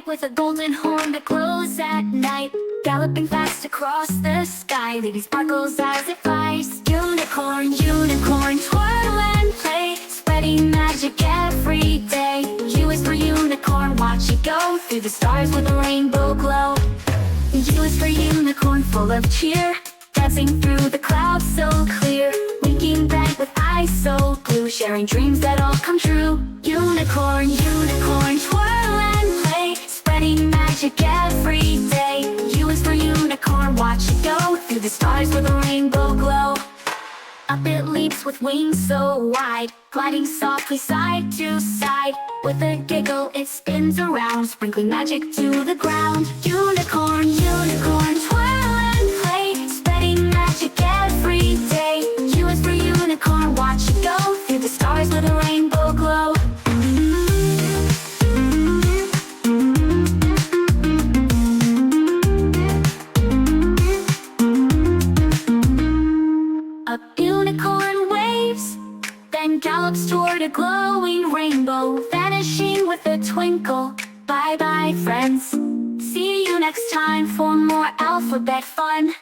with a golden horn that glows at night, galloping fast across the sky, leaving sparkles as it flies. Unicorn, unicorn, twirl and play, spreading magic every day. U is for unicorn, watch it go through the stars with a rainbow glow. U is for unicorn, full of cheer, dancing through the clouds so clear, winking bright with eyes so blue, sharing dreams that all come true. Unicorn, unicorn, twirl and play, spreading magic every day. U is for unicorn, watch it go through the stars with a rainbow glow. Up it leaps with wings so wide, gliding softly side to side. With a giggle it spins around, sprinkling magic to the ground. Unicorn, unicorn, twirl and play, spreading magic every day. U is for unicorn, watch it go through the stars with a rainbow glow. A unicorn waves, then gallops toward a glowing rainbow, vanishing with a twinkle. Bye bye friends, see you next time for more alphabet fun.